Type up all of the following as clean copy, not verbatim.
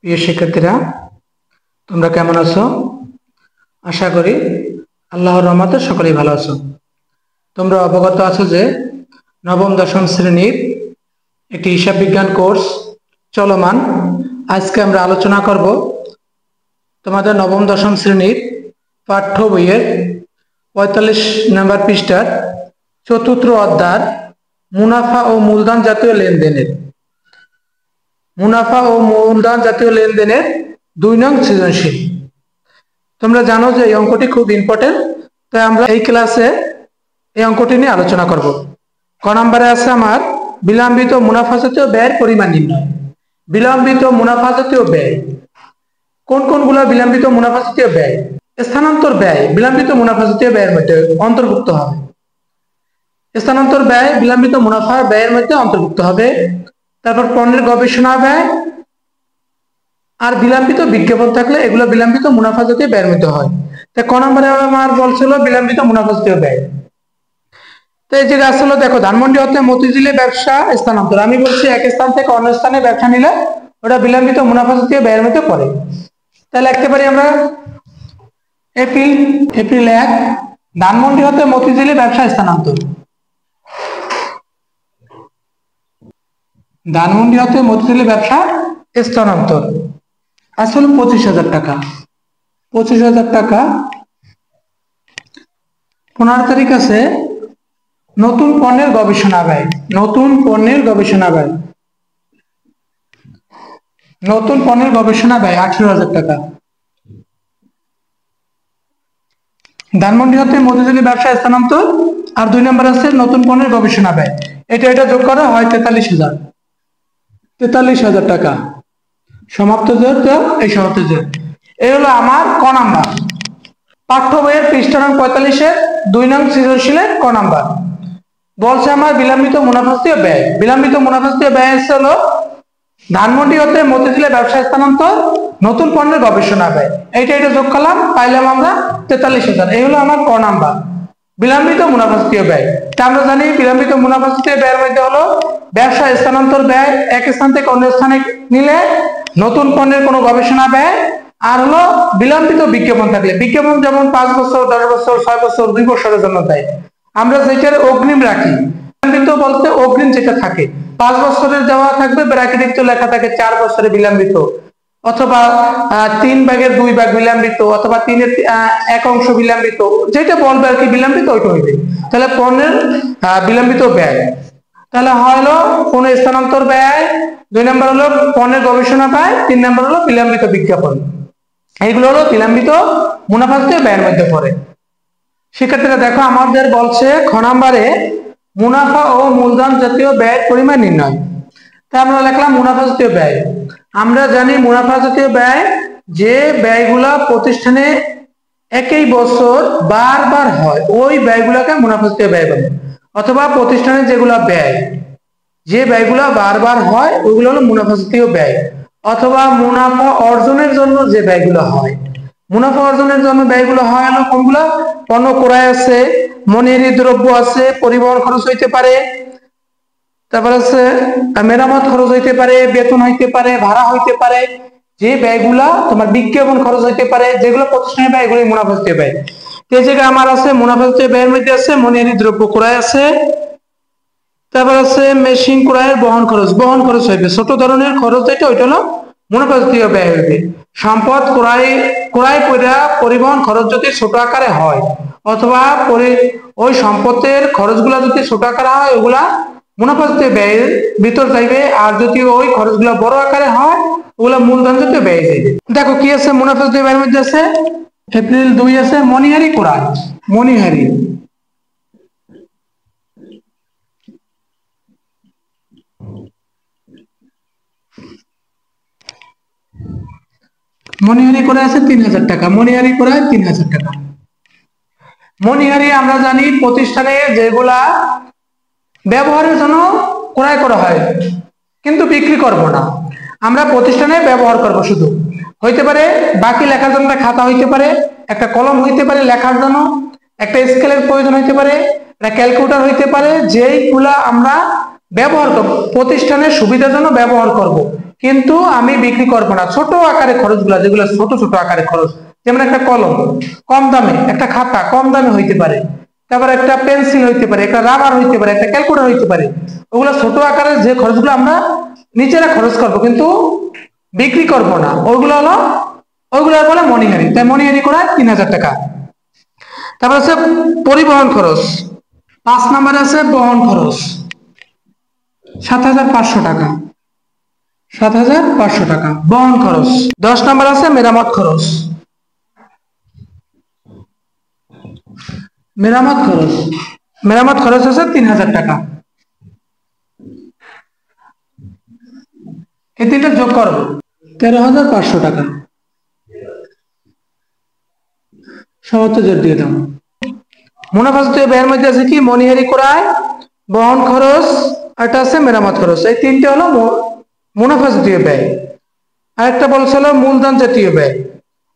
প্রিয় শিক্ষার্থীরা, তোমরা কেমন আছো? আশা করি আল্লাহর রহমতে সকলেই ভালো আছো। তোমরা অবগত আছো যে নবম দশম শ্রেণীর একটি হিসাব বিজ্ঞান কোর্স চলমান। আজকে আমরা আলোচনা করব তোমাদের নবম দশম শ্রেণীর পাঠ্য বইয়ের ৪৫ নম্বর পৃষ্ঠার চতুর্থ অধ্যায় মুনাফা ও মূলধন জাতীয় লেনদেনের মুনাফা ও মূলধন জাতীয় লেনদেনের ২ নং সৃজনশীল। তোমরা জানো যে এই অঙ্কটি খুব ইম্পর্টেন্ট, তাই আমরা এই ক্লাসে এই অঙ্কটি নিয়ে আলোচনা করব। ক নম্বরে আছে আমার বিলম্বিত মুনাফা জাতীয় ব্যয়ের পরিমাণ নির্ণয়। বিলম্বিত মুনাফা জাতীয় ব্যয় কোন কোনগুলো? বিলম্বিত মুনাফা জাতীয় ব্যয়, স্থানান্তর ব্যয় বিলম্বিত মুনাফা জাতীয় ব্যয়ের মধ্যে অন্তর্ভুক্ত হবে। স্থানান্তর ব্যয় বিলম্বিত মুনাফা ব্যয়ের মধ্যে অন্তর্ভুক্ত হবে। তারপর পণ্যের গবেষণা ব্যয় আর বিলম্বিত বিজ্ঞাপন থাকলে এগুলো বিলম্বিত মুনাফা জাতীয় ব্যয়ের মধ্যে হয়। তাই ক নম্বরে আমার বলছিল বিলম্বিত মুনাফা জাতীয় ব্যয়। তো এই যে আসলে দেখো, ধানমন্ডি হতে মতিঝিলে ব্যবসা স্থানান্তর, আমি বলছি এক স্থান থেকে অন্য স্থানে ব্যবসা নিলে ওটা বিলম্বিত মুনাফা জাতীয় ব্যয়ের মধ্যে পড়ে। তাহলে লিখতে পারি আমরা এপ্রিল ১ ধানমন্ডি হতে মতিঝিলে ব্যবসা স্থানান্তর। ধানমন্ডি হতে মতিঝিলে ব্যবসা স্থানান্তর আসলে ২৫,০০০ টাকা। ২৫,০০০ টাকা। ১৫ তারিখ আছে নতুন পণ্যের গবেষণা ব্যয়। নতুন পণ্যের গবেষণা ব্যয় ১৮,০০০ টাকা। ধানমন্ডি হতে মতিঝিলে ব্যবসা স্থানান্তর আর ২ নম্বর আছে নতুন পণ্যের গবেষণা ব্যয়। এটা যোগ করা হয় ৪৩,০০০ টাকা। সমাপ্ত জোর এই সমাপ্ত জোর। এই হলো আমার ক নাম্বার পাঠ্য বইয়ের পৃষ্ঠা নং ৪৫-এর ২ নং সৃজনশীলের ক নাম্বার। বলছে আমার বিলম্বিত মুনাফা জাতীয় ব্যয়। বিলম্বিত মুনাফা জাতীয় ব্যয় হলো ধানমন্ডি হতে মতিঝিলে ব্যবসা স্থানান্তর নতুন পণ্যের গবেষণা ব্যয়। এটা যোগ করলাম, পাইলাম আমরা ৪৩,০০০। এই হলো আমার ক নাম্বার বিলম্বিত মুনাফা জাতীয় ব্যয়। তা আমরা জানি বিলম্বিত মুনাফা জাতীয় ব্যয়ের মধ্যে হলো ব্যবসা স্থানান্তর ব্যয়, এক স্থান থেকে অন্য স্থানে নিলে, নতুন পণ্যের কোনো গবেষণা ব্যয়, আর হলো বিলম্বিত বিজ্ঞাপন থাকলে। বিজ্ঞাপন যেমন ৫ বছর, ১০ বছর, ৬ বছর, ২ বছরের জন্য দেয়। আমরা যেটার অগ্রিম রাখি, বিলম্বিত বলতে অগ্রিম যেটা থাকে ৫ বছরের দেওয়া থাকবে, ব্র্যাকেটে তো লেখা থাকে ৪ বছরে বিলম্বিত, অথবা ৩/২ ভাগ বিলম্বিত, অথবা ৩/১ অংশ বিলম্বিত, যেটা বলবে আর কি বিলম্বিত ওইটা হইবে। তাহলে পণ্যের বিলম্বিত ব্যয় তাহলে হলো পণ্য স্থানান্তর ব্যয়, ২ নম্বর হলো পণ্যের গবেষণা ব্যয়, ৩ নম্বর হলো বিলম্বিত বিজ্ঞাপন। এইগুলো হলো বিলম্বিত মুনাফা জাতীয় ব্যয়ের মধ্যে পড়ে। শিক্ষার্থীরা দেখো, আমাদের বলছে খ নম্বরে মুনাফা ও মূলধন জাতীয় ব্যয়ের পরিমাণ নির্ণয়। তাই আমরা লিখলাম মুনাফা জাতীয় ব্যয়। আমরা জানি মুনাফা জাতীয় ব্যয় যে ব্যয়গুলা প্রতিষ্ঠানে একই বছর বারবার হয়, ওই ব্যয়গুলোকে মুনাফা জাতীয় ব্যয় বলে। অথবা প্রতিষ্ঠানে যেগুলা ব্যয়, যে ব্যয়গুলা বারবার হয় ওইগুলো হলো মুনাফা জাতীয় ব্যয়। অথবা মুনাফা অর্জনের জন্য যে ব্যয়গুলো হয়, মুনাফা অর্জনের জন্য ব্যয়গুলো হয় হলো কোনগুলো? পণ্য ক্রয় আছে, মনিহারি দ্রব্য আছে, পরিবহন খরচ হইতে পারে, তারপর আছে মেরামত খরচ হইতে পারে, বেতন হইতে পারে, ভাড়া হইতে পারে। যে ব্যয়গুলা তোমার বিজ্ঞাপন খরচ হইতে পারে, যেগুলো প্রতিষ্ঠানের ব্যয়, এগুলো মুনাফা জাতীয় ব্যয়। এই জায়গায় আমার আছে মুনাফা জাতীয় ব্যয়ের মধ্যে আছে মনিহারি দ্রব্য ক্রয় আছে, তারপর আছে মেশিন ক্রয়ের বহন খরচ হইবে। ছোট ধরনের খরচ যেটা ওইটা হলো মুনাফা জাতীয় ব্যয় হইবে। সম্পদ ক্রয় পরিবহন খরচ যদি ছোট আকারে হয়, অথবা ওই সম্পদের খরচগুলা যদি ছোট আকারে হয়, ওগুলা মুনাফা জাতীয় ব্যয়ের ভিতর যাইবে। আর যদি ওই খরচগুলা বড় আকারে হয়, ওগুলা মূলধন জাতীয় ব্যয় যাইবে। দেখো কি আছে মুনাফা জাতীয় ব্যয়ের মধ্যে আছে এপ্রিল ২ আছে মনিহারি ক্রয়। মনিহারি করে আছে ৩,০০০ টাকা। মনিহারি করে ৩,০০০ টাকা। মনিহারি আমরা জানি প্রতিষ্ঠানে যেগুলা ব্যবহারের জন্য ক্রয় করা হয়, কিন্তু বিক্রি করব না, আমরা প্রতিষ্ঠানে ব্যবহার করব শুধু। হইতে পারে বাকি লেখার জন্য একটা খাতা হইতে পারে, একটা কলম হইতে পারে লেখার জন্য, একটা স্কেলের প্রয়োজন হইতে পারে, একটা ক্যালকুলেটর হইতে পারে, যেইগুলা আমরা ব্যবহার করব প্রতিষ্ঠানের সুবিধার জন্য ব্যবহার করব, কিন্তু আমি বিক্রি করবো না। ছোট আকারে খরচগুলো, যেগুলো ছোট ছোট আকারে খরচ, যেমন একটা কলম কম দামে, একটা খাতা কম দামে হইতে পারে, তারপর একটা পেন্সিল হইতে পারে, একটা রাবার হইতে পারে, একটা ক্যালকুলেটর হইতে পারে। ওগুলো ছোট আকারের যে খরচগুলো আমরা নিজেরা খরচ করব কিন্তু বিক্রি করব না, ওইগুলো বলে মনিহারি। তাই মনিহারি করায় 3000 টাকা। তারপর আছে পরিবহন খরচ, 5 নম্বরে আছে বহন খরচ 7500 টাকা, 7500 টাকা বহন খরচ। 10 নম্বর আছে মেরামত খরচ, মেরামত খরচ আছে 3000 টাকা। এই তিনটা যোগ করো 13500 টাকা। সমস্ত জোর দিয়ে দাও। মুনাফা জাতীয় ব্যয়ের মধ্যে আছে কি, মনিহারি ক্রয়, বহন খরচ, এটা আছে মেরামত খরচ। এই তিনটে হলো মুনাফা জাতীয় ব্যয়। আরেকটা বলছিল মূলধন জাতীয় ব্যয়।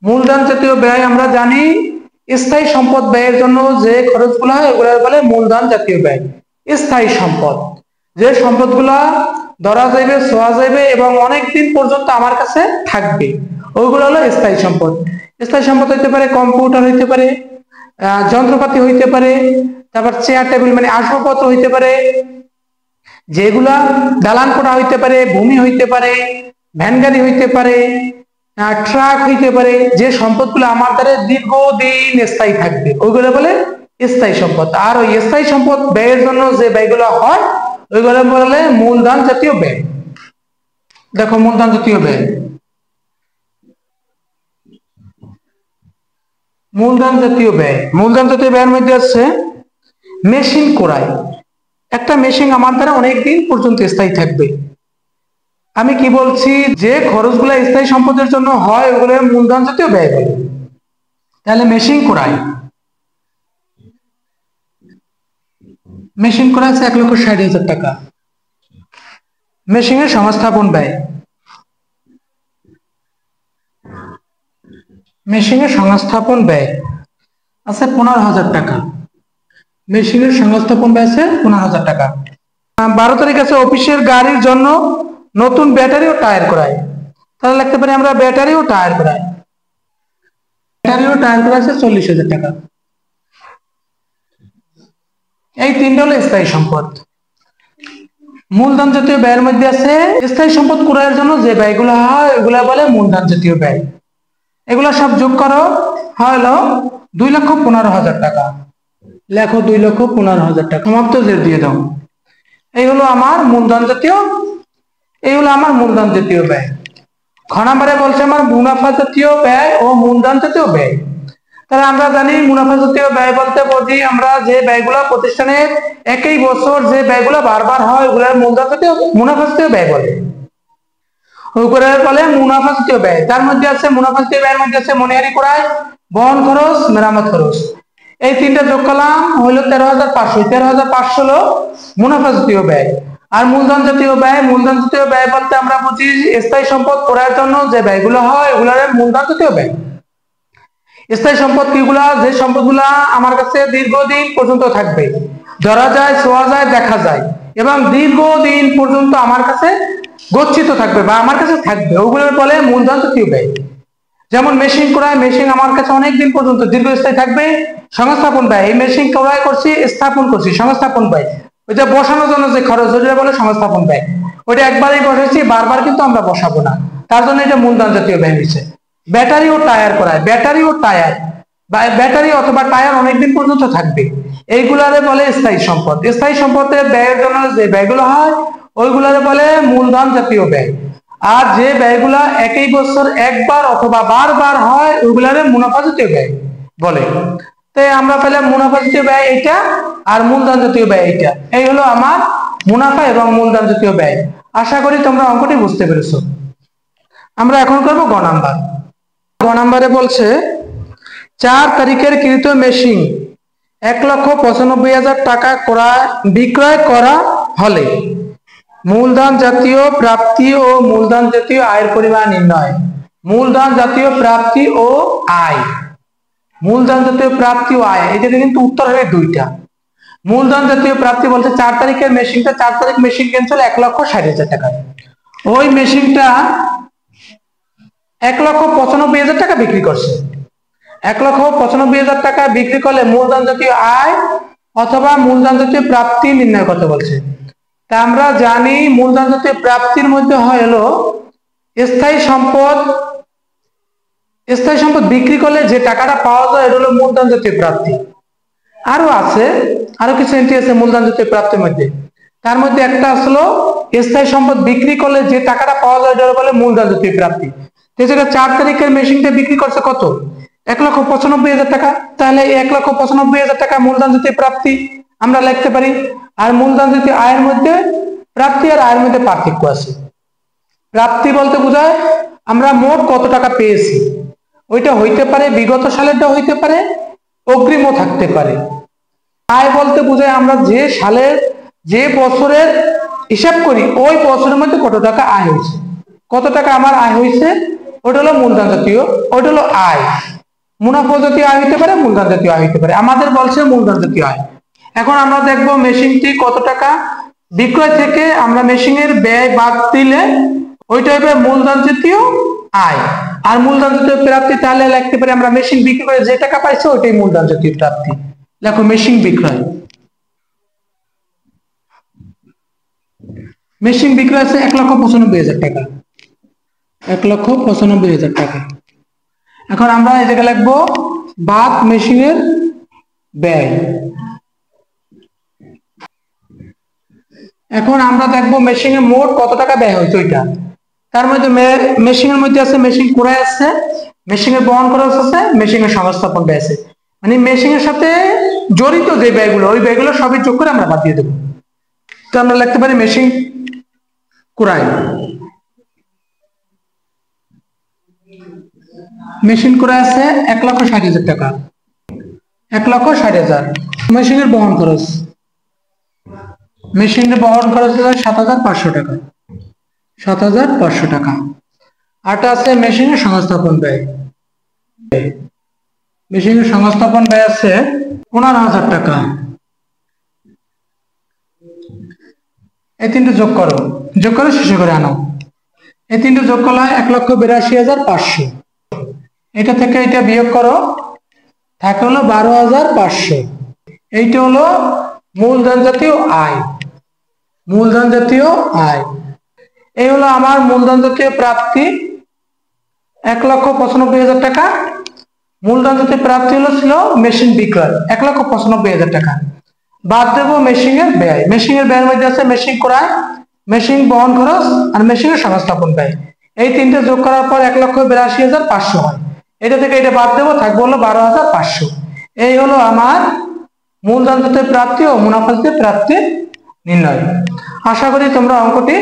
মূলধন জাতীয় ব্যয় আমরা জানি স্থায়ী সম্পদ ব্যয়ের জন্য যে খরচগুলো হয় ওগুলো বলে মূলধন জাতীয় ব্যয়। স্থায়ী সম্পদ, যে সম্পদগুলা ধরা যাইবে, ছোঁয়া যাইবে এবং অনেক দিন পর্যন্ত আমার কাছে থাকবে, ওইগুলো হলো স্থায়ী সম্পদ। স্থায়ী সম্পদ হইতে পারে কম্পিউটার, হইতে পারে যন্ত্রপাতি, হইতে পারে তারপর চেয়ার টেবিল মানে আসবাবপত্র হইতে পারে, যেগুলা দালান কোঠা হইতে পারে, ভূমি হইতে পারে, ভ্যান গাড়ি হইতে পারে, ট্রাক হইতে পারে। যে সম্পদগুলো আমার দ্বারা দীর্ঘদিন স্থায়ী থাকবে ওইগুলো বলে স্থায়ী সম্পদ। আর ওই স্থায়ী সম্পদ ব্যয়ের জন্য যে ব্যয়গুলো হয় ওইগুলো বলে মূলধন জাতীয় ব্যয়। দেখো মূলধন জাতীয় ব্যয়, মূলধন জাতীয় ব্যয়, মূলধন জাতীয় ব্যয়ের মধ্যে আছে মেশিন ক্রয়। একটা মেশিন আমার দ্বারা অনেকদিন পর্যন্ত স্থায়ী থাকবে। আমি কি বলছি, যে খরচগুলো স্থায়ী সম্পদের জন্য হয় ওগুলো মূলধন জাতীয় ব্যয় বলে। তাহলে মেশিন ক্রয়, মেশিন ক্রয় আছে 1,60,000 টাকা। মেশিনের সংস্থাপন ব্যয়, মেশিনের সংস্থাপন ব্যয় আছে 15,000 টাকা। মেশিনের সংস্থাপন ব্যয় আছে 15,000 টাকা। 12 তারিখ আছে অফিসের গাড়ির জন্য নতুন ব্যাটারি ও টায়ার ক্রয়। তাহলে লিখতে পারি আমরা ব্যাটারি ও টায়ার ক্রয়, ব্যাটারি ও টায়ার ক্রয় আছে 40,000 টাকা। এই তিনটা হলো স্থায়ী সম্পদ। মূলধন জাতীয় ব্যয়ের মধ্যে আছে স্থায়ী সম্পদ ক্রয়ের জন্য যে ব্যয়গুলো হয় ওগুলা বলে মূলধন জাতীয় ব্যয়। এগুলো সব যোগ করো হলো 2,15,000 টাকা। লেখো 2,15,000 টাকা। সমাপ্ত জের দিয়ে দাও। এই হলো আমার মূলধন জাতীয়, এই হলো আমার মূলধন জাতীয় ব্যয়। খ নম্বরে বলছে আমার মুনাফা জাতীয় ব্যয় ও মূলধন জাতীয় ব্যয়। তাহলে আমরা জানি মুনাফা জাতীয় ব্যয় বলতে বুঝি আমরা যে ব্যয়গুলো প্রতিষ্ঠানের একই বছর যে ব্যয়গুলো বারবার হয় ওগুলোর মূলধন জাতীয় মুনাফা জাতীয় ব্যয় বলে। ওগুলো বলে মুনাফা জাতীয় ব্যয়। তার মধ্যে আছে মুনাফা জাতীয় ব্যয়ের মধ্যে আছে মনিহারি ক্রয়, বহন খরচ, মেরামত খরচ। এই তিনটা যোগ করলাম হলো 13,500। 13,500 হলো মুনাফা জাতীয় ব্যয়। আর মূলধন জাতীয় ব্যয়, মূলধন জাতীয় ব্যয় বলতে আমরা বুঝি স্থায়ী সম্পদ ক্রয়ের জন্য যে ব্যয়গুলো হয় ওগুলোর মূলধন জাতীয় ব্যয়। স্থায়ী সম্পদ কিগুলা, যে সম্পদগুলা আমার কাছে দীর্ঘদিন পর্যন্ত থাকবে, ধরা যায়, ছোঁয়া যায়, দেখা যায় এবং দীর্ঘদিন পর্যন্ত আমার কাছে গচ্ছিত থাকবে বা আমার কাছে থাকবে, ওগুলোর বলে মূলধন জাতীয় ব্যয়। যেমন মেশিন ক্রয়, মেশিন আমার কাছে অনেকদিন পর্যন্ত দীর্ঘস্থায়ী থাকবে। সংস্থাপন ব্যয়, এই মেশিন ক্রয় করছি, স্থাপন করছি, সংস্থাপন ব্যয়। ওইটা বসানোর জন্য যে খরচ ওইটা বলে সংস্থাপন ব্যয়। ওইটা একবারই বসেছি, বারবার কিন্তু আমরা বসাবো না, তার জন্য এটা মূলধন জাতীয় ব্যয় হয়েছে। ব্যাটারি ও টায়ার ক্রয়, ব্যাটারি ও টায়ার বা ব্যাটারি অথবা টায়ার অনেকদিন পর্যন্ত থাকবে, এইগুলারে বলে স্থায়ী সম্পদ। স্থায়ী সম্পদের ব্যয়ের জন্য যে ব্যয়গুলো হয় ওইগুলারে বলে মূলধন জাতীয় ব্যয়। আর যে ব্যয়গুলা একই বছর একবার অথবা বারবার হয় ওইগুলারে মুনাফা জাতীয় ব্যয় বলে। তাই আমরা পেলাম মুনাফা জাতীয় ব্যয় এইটা আর মূলধন জাতীয় ব্যয় এইটা। এই হলো আমার মুনাফা এবং মূলধন জাতীয় ব্যয়। আশা করি তোমরা অঙ্কটি বুঝতে পেরেছো। আমরা এখন করব গ নাম্বার। গ নাম্বারে বলছে 4 তারিখের কৃত মেশিন 1,95,000 টাকা বিক্রয় করা হলে মূলধন জাতীয় প্রাপ্তি ও মূলধন জাতীয় আয়ের পরিমাণ নির্ণয়। মূলধন জাতীয় প্রাপ্তি ও আয়, মূলধন জাতীয় প্রাপ্তি ও আয়, এটা কিন্তু উত্তর হবে দুইটা। মূলধন জাতীয় প্রাপ্তি বলতে 4 তারিখের মেশিনটা, 4 তারিখ মেশিন কিনছিল 1,60,000 টাকায়। ওই মেশিনটা 1,95,000 টাকা বিক্রি করছে। 1,95,000 টাকা বিক্রি করলে মূলধন জাতীয় আয় অথবা মূলধন জাতীয় প্রাপ্তি নির্ণয় করতে বলছে। তা আমরা জানি মূলধন জাতীয় প্রাপ্তির মধ্যে হলো স্থায়ী সম্পদ। স্থায়ী সম্পদ বিক্রি করলে যে টাকাটা পাওয়া যায় এটা হলো মূলধন জাতীয় প্রাপ্তি। আরো আছে, আরো কিছু এন্ট্রি আছে মূলধন জাতীয় প্রাপ্তির মধ্যে। তার মধ্যে একটা আসলো স্থায়ী সম্পদ বিক্রি করলে যে টাকাটা পাওয়া যায় এটা বলে মূলধন জাতীয় প্রাপ্তি। যেটা 4 তারিখের মেশিনটা বিক্রি করছে কত? 1,95,000 টাকা। তাহলে 1,95,000 টাকা মূলধন জাতীয় প্রাপ্তি আমরা লিখতে পারি। আর মূলধন জাতীয় আয়ের মধ্যে প্রাপ্তি আর আয়ের মধ্যে পার্থক্য আছে। প্রাপ্তি বলতে বোঝায় আমরা মোট কত টাকা পেয়েছি, ওইটা হইতে পারে বিগত সালেরটা, হইতে পারে অগ্রিমও থাকতে পারে। আয় বলতে বোঝায় আমরা যে সালের যে বছরের হিসাব করি ওই বছরের মধ্যে কত টাকা আয় হয়েছে, কত টাকা আমার আয় হয়েছে, ওটা হলো মূলধন জাতীয়, ওটা হলো আয়। মুনাফা জাতীয় আয় হইতে পারে, মূলধন জাতীয় আয় হইতে পারে। আমাদের বলছে মূলধন জাতীয় আয়। এখন আমরা দেখবো মেশিনটি কত টাকা বিক্রয় থেকে আমরা মেশিনের ব্যয় বাদ দিলে ওইটা হবে মূলধন জাতীয় আয়। আর মূলধন জাতীয় প্রাপ্তি তাহলে লিখতে পারি আমরা মেশিন বিক্রি করে যে টাকা পাইছে ওইটাই মূলধন জাতীয় প্রাপ্তি। দেখো মেশিন বিক্রয়, মেশিন বিক্রয় আছে 1,95,000 টাকা, 1,95,000 টাকা। এখন আমরা এই জায়গায় লিখবো বাদ মেশিনের ব্যয়। এখন আমরা দেখবো মেশিনে মোট কত টাকা ব্যয় হয়েছে ওইটা। তার মধ্যে মেশিনের মধ্যে আছে মেশিন ক্রয় আছে, মেশিনের বহন খরচ আছে, মেশিনের সংস্থাপন ব্যয় আছে। মানে মেশিনের সাথে জড়িত যে ব্যয়গুলো ওই ব্যয়গুলো সবই যোগ করে আমরা বাদ দিয়ে দেবো। তো আমরা লিখতে পারি মেশিন ক্রয়, মেশিন ক্রয় আছে 1,60,000 টাকা, 1,60,000। মেশিনের বহন খরচ, মেশিনের বহন খরচ হচ্ছে 7,500 টাকা, 7,500 টাকা। আরটা আছে মেশিনের সংস্থাপন ব্যয়, মেশিনের সংস্থাপন ব্যয় আছে 15,000 টাকা। এই তিনটে যোগ করো, যোগ করে শেষে করে আনো। এই তিনটে যোগ করলে 1,82,500। এটা থেকে এটা বিয়োগ করো, থাকে হলো 12,500। এইটা হলো মূলধন জাতীয় আয়, মূলধন জাতীয় আয়। এই হলো আমার মূলধন জাতীয় প্রাপ্তি 1,95,000 টাকা। মূলধন জাতীয় প্রাপ্তি হলো ছিল মেশিন বিক্রয় 1,95,000 টাকা। বাদ দেব মেশিনের ব্যয়। মেশিনের ব্যয়ের মধ্যে আছে মেশিন ক্রয়, মেশিন বহন খরচ আর মেশিনের সংস্থাপন ব্যয়। এই তিনটে যোগ করার পর 1,82,500 হয়। এটা থেকে এটা বাদ দেবো, থাকবে হলো 12,500। এই হলো আমার মূলধন জাতীয় প্রাপ্তি ও মুনাফা জাতীয় প্রাপ্তি নির্ণয়। আশা করি তোমরা অঙ্কটি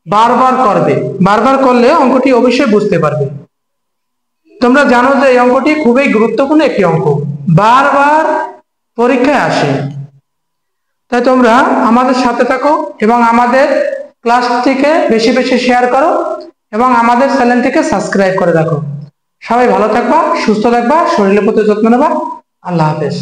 বারবার করবে, বারবার করলে অঙ্কটি অবশ্যই বুঝতে পারবে। তোমরা জানো যে এই অঙ্কটি খুবই গুরুত্বপূর্ণ একটি অঙ্ক, বারবার পরীক্ষায় আসে। তাই তোমরা আমাদের সাথে থাকো এবং আমাদের ক্লাসটিকে বেশি বেশি শেয়ার করো এবং আমাদের চ্যানেলটিকে সাবস্ক্রাইব করে রাখো। সবাই ভালো থাকবা, সুস্থ থাকবা, শরীরের প্রতি যত্ন নেবা। আল্লাহ হাফেজ।